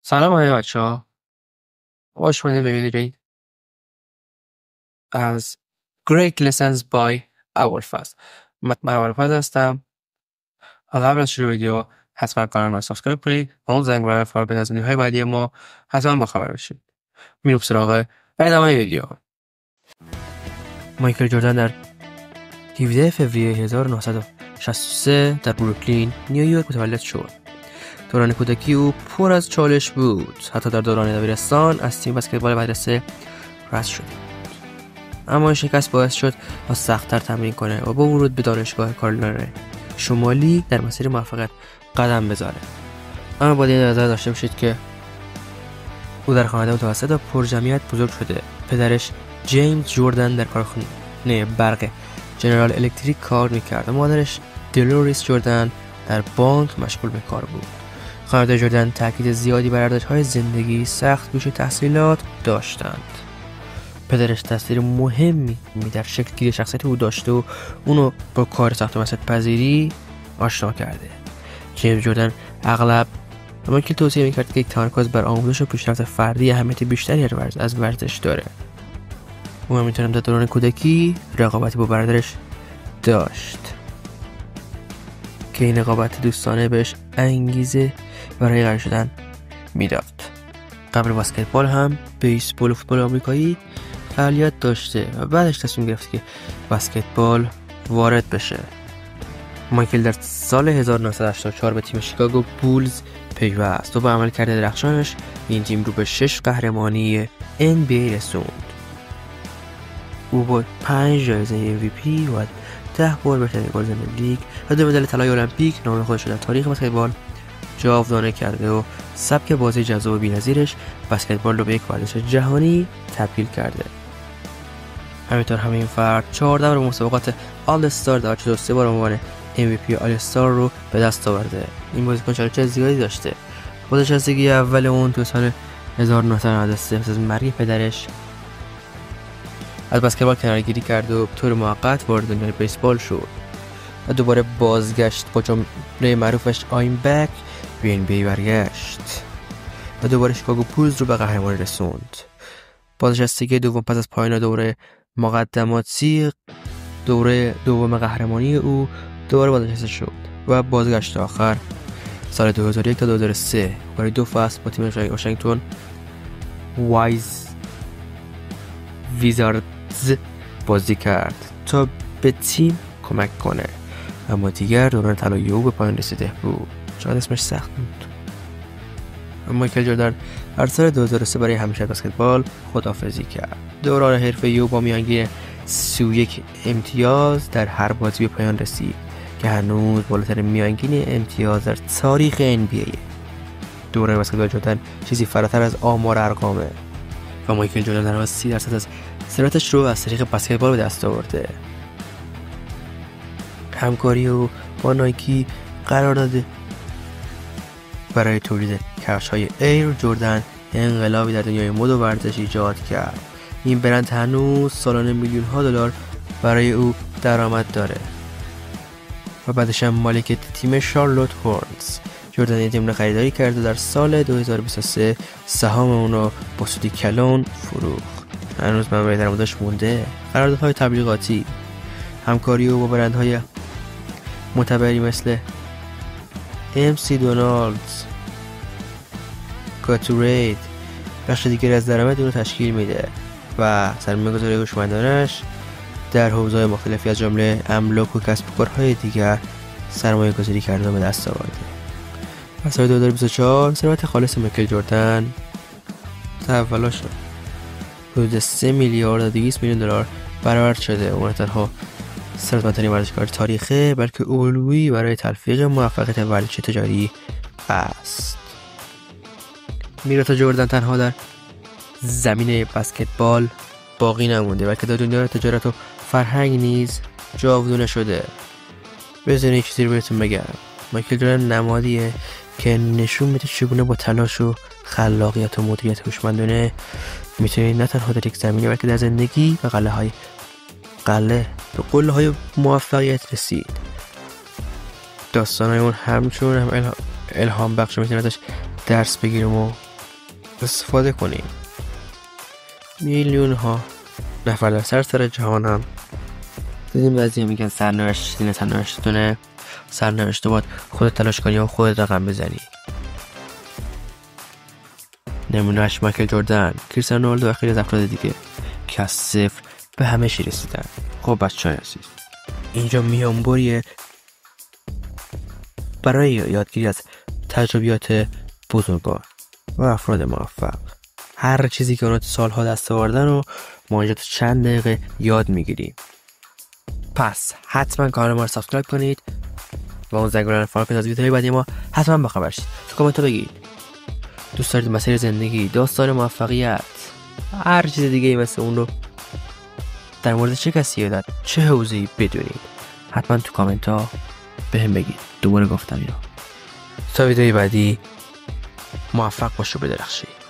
سلام همه بچه ها، خوش اومدید به ویدیویی از Great Lessons by ابوالفضل. من ابوالفضل هستم. قبل از شروع ویدیو حتما کانال رو سابسکرایب کنید و اون زنگ برای فالو از ویدیوهای بعدی ما حتما باخبر بشید. میریم سراغ ادامه ویدیو. مایکل جردن در 17 فوریه 1963 در بروکلین نیویورک متولد شد. دوران کودکی او پر از چالش بود. حتی در دوران دبیرستان از تیم بسکتبال مدرسه رد شد. اما این شکست باعث شد تا سخت‌تر تمرین کنه و با ورود به دانشگاه کارولینای شمالی در مسیر موفقیت قدم بذاره. اما باید این نظر داشته باشید که او در خانواده متوسط و پرجمعیت بزرگ شده. پدرش جیمز جردن در کارخانه برق جنرال الکتریک کار میکرد و مادرش دلوریس جردن در بانک مشغول به کار بود. خانواده جردن تاکید زیادی بر ارزش‌های زندگی، سخت کوش تحصیلات داشتند. پدرش تاثیر مهمی در شکل گیری شخصیت او داشته و اونو با کار سخت و مسئولیت پذیری آشنا کرده. جیمز جردن اغلب مایکل توصیه میکرد که یک تمرکز بر آموزش و پیشرفت فردی اهمیت بیشتری از ورزش داره. او همینطور در دوران کودکی رقابتی با برادرش داشت که این رقابت دوستانه بهش انگیزه برای قوی شدن میداد. قبل بسکتبال هم بیسبال و فوتبال آمریکایی فعالیت داشته و بعدش تصمیم گرفت که بسکتبال وارد بشه. مایکل در سال 1984 به تیم شیکاگو بولز پیوست و با عملکرد درخشانش این تیم رو به 6 قهرمانی NBA رسوند. او با 5 جایزه MVP و 10 بار بهترین گلزن لیگ و 2 مدال طلای المپیک نام خودش در تاریخ بسکتبال جاودانه کرده و سبک بازی جذاب و بی‌نظیرش بسکتبال رو به یک ورزش جهانی تبدیل کرده. همینطور همین فرد 14 بار مسابقات آل استار در 43 بار عنوان MVP آل استار رو به دست آورده. این بازیکن چالش زیادی داشته. بازنشستگی اول اون تو سال 1993 پس از مرگ پدرش از بسکتبال کناره‌گیری کرد و به طور موقت وارد دنیای بیسبال شد و دوباره بازگشت. با جمله معروفش I'm back به NBA برگشت و دوباره شیکاگو بولز رو به قهرمانی رسوند. بازنشستگی دوم پس از پایان دوره مقدماتی دوره دوم قهرمانی او دوباره بازنشسته شد و بازگشت آخر سال 2001 تا 2003 برای 2 فصل با تیم واشنگتن ویزاردز بازی کرد تا به تیم کمک کنه، اما دیگر دوران طلایی او به پایان رسیده بود. شاید اسمش سخت بود. مایکل جردن در سال 2003 برای همیشه بسکتبال خداحافظی کرد. دوران حرفه‌ای او با میانگین 31 امتیاز در هر بازی به پایان رسید که هنوز بالاترین میانگین امتیاز در تاریخ NBA. دوران بسکتبال جردن چیزی فراتر از آمار ارقامه و مایکل جردن در 30% از ثروتش رو از طریق بسکتبال به دست آورده. همکاری او با نایکی قرارداد برای تولید کفش‌های ایر جردن انقلابی در دنیای مد و ورزش ایجاد کرد. این برند هنوز سالانه میلیون‌ها دلار برای او درآمد داره و بعدش هم مالک تیم شارلوت هورنز. جردن این تیم رو خریداری کرد و در سال 2023 سهام اون رو با سودی کلان فروخت. هنوز منبع درآمدش مونده. قراردادهای تبلیغاتی، همکاری او با برندهای معتبری مثل MC دونالدز، گاتورید بخش دیگری از درآمد اون رو تشکیل میده و سرمایه‌گذاری هوشمندانش در حوزه‌های مختلفی از جمله املاک و کسب و کارهای دیگر سرمایه‌گذاری کرده و به دست آورده. در سال 2024 ثروت خالص مایکل جردن تحول شد. حدود 3 میلیارد و 200 میلیون دلار برآورد شده. اون نه تنها ثروتمندترین ورزشکار تاریخه بلکه الگویی برای تلفیق موفقیت ورزشی تجاری است. میراث جردن تنها در زمینه بسکتبال باقی نمونده بلکه در دنیای تجارت و فرهنگ نیز جاودانه شده. بذارین یک چیزی رو بهتون بگم. مایکل جردن نمادیه که نشون میده چگونه با تلاش و خلاقیت و مدیریت هوشمندانه میتونید نه تنها در یک زمینه بلکه در زندگی و به قله های موفقیت رسید. داستانای اون همچون هم الهام بخش، میتونید ازش درس بگیریم و استفاده کنیم. میلیون ها نفر در سراسر جهان هم دیدیم بعضی میگن سرنوشت دینه سرنوشتتونه، سرنوشت باید خودت تلاش کنی و خودت رقم بزنی. نمونهش مایکل جردن، کریستیانو رونالدو و خیلی از افراد دیگه که از صفر به همه چی رسیدن. خب بچه‌های عزیز، اینجا میانبریه برای یادگیری از تجربیات بزرگان و افراد موفق. هر چیزی که اونا سالها دست آوردن و ما اینجا تو چند دقیقه یاد میگیریم. پس حتما کانال ما رو سابسکرایب کنید و اون زنگ رو فعال کنید از ویدیوهای بعدی ما حتما بخبر شید. تو کامنت ها بگید دوست دارید مسیر زندگی، داستان موفقیت، هر چیز دیگه مثل اون رو در مورد چه کسی یا چه حوزه‌ای بدونید. حتما تو کامنت ها بهم بگید. دوباره گفتم اینو. تا ویدیوی بعدی موفق باش و بدرخشید.